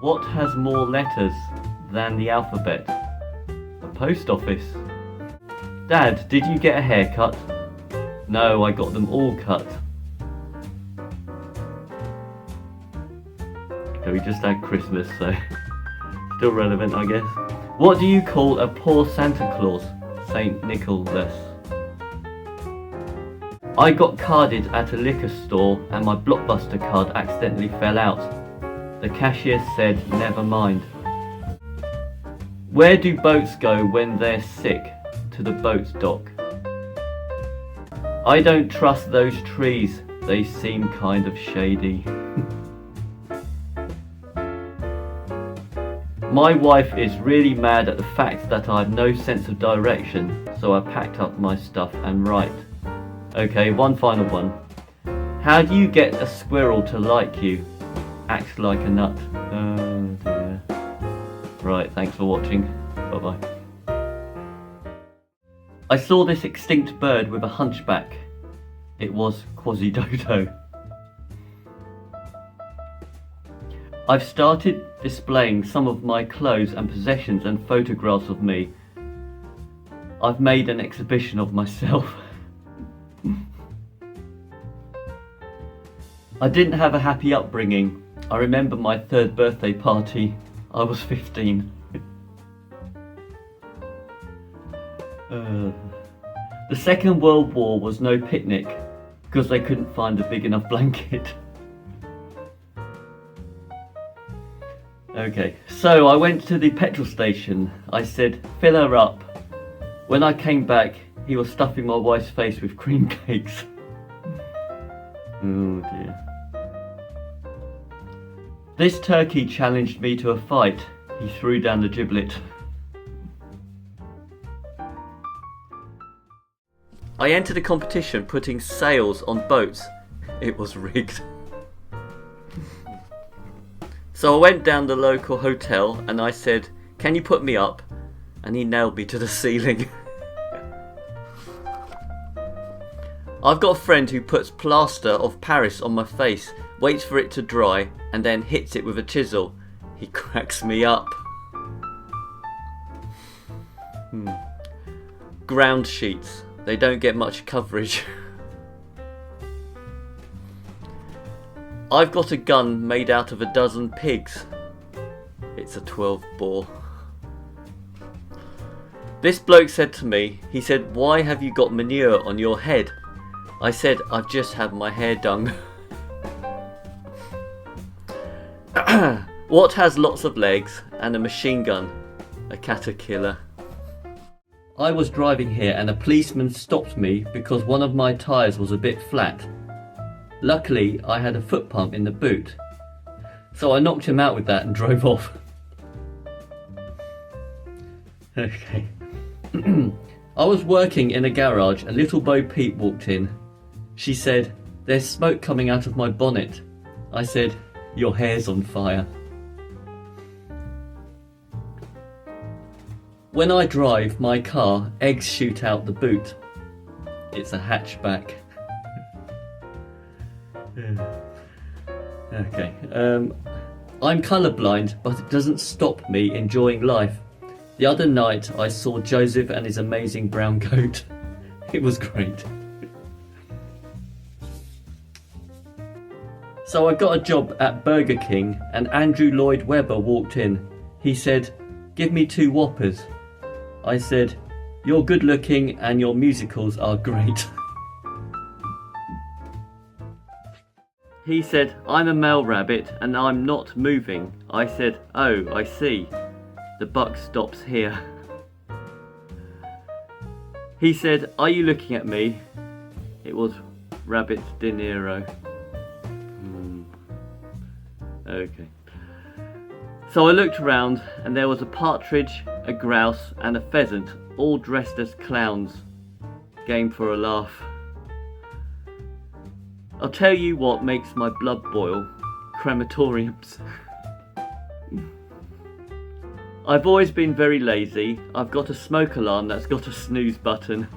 What has more letters than the alphabet? A post office. Dad, did you get a haircut? No, I got them all cut. Okay, we just had Christmas, so still relevant, I guess. What do you call a poor Santa Claus? Saint Nicholas. I got carded at a liquor store and my Blockbuster card accidentally fell out. The cashier said, never mind. Where do boats go when they're sick? To the boat dock. I don't trust those trees, they seem kind of shady. My wife is really mad at the fact that I have no sense of direction, so I packed up my stuff and write. Okay, one final one. How do you get a squirrel to like you? Act like a nut. Oh dear. Right, thanks for watching. Bye bye. I saw this extinct bird with a hunchback. It was Quasi-Dodo. I've started displaying some of my clothes and possessions and photographs of me. I've made an exhibition of myself. I didn't have a happy upbringing. I remember my 3rd birthday party. I was 15. The Second World War was no picnic because they couldn't find a big enough blanket. Okay, so I went to the petrol station. I said, fill her up. When I came back, he was stuffing my wife's face with cream cakes. Oh dear. This turkey challenged me to a fight. He threw down the giblet. I entered a competition putting sails on boats. It was rigged. So I went down the local hotel and I said, can you put me up? And he nailed me to the ceiling. I've got a friend who puts plaster of Paris on my face, waits for it to dry, and then hits it with a chisel. He cracks me up. Ground sheets. They don't get much coverage. I've got a gun made out of a dozen pigs. It's a 12 bore. This bloke said to me, he said, why have you got manure on your head? I said, I've just had my hair done. What has lots of legs and a machine gun? A caterpillar. I was driving here and a policeman stopped me because one of my tyres was a bit flat. Luckily, I had a foot pump in the boot, so I knocked him out with that and drove off. Okay. I was working in a garage and little Bo Peep walked in. She said, there's smoke coming out of my bonnet. I said, your hair's on fire. When I drive my car, eggs shoot out the boot. It's a hatchback. Okay. I'm colourblind, but it doesn't stop me enjoying life. The other night I saw Joseph and his amazing brown goat. It was great. So I got a job at Burger King and Andrew Lloyd Webber walked in. He said, give me 2 Whoppers. I said, you're good looking and your musicals are great. He said, I'm a male rabbit and I'm not moving. I said, oh, I see. The buck stops here. He said, are you looking at me? It was Rabbit De Niro. Okay. So I looked around and there was a partridge, a grouse and a pheasant, all dressed as clowns. Game for a laugh. I'll tell you what makes my blood boil. Crematoriums. I've always been very lazy. I've got a smoke alarm that's got a snooze button.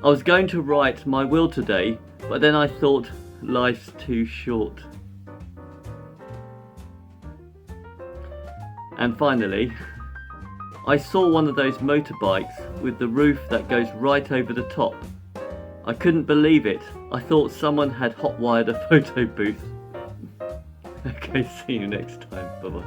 I was going to write my will today, but then I thought life's too short. And finally, I saw one of those motorbikes with the roof that goes right over the top. I couldn't believe it. I thought someone had hot-wired a photo booth. Okay, see you next time. Bye-bye.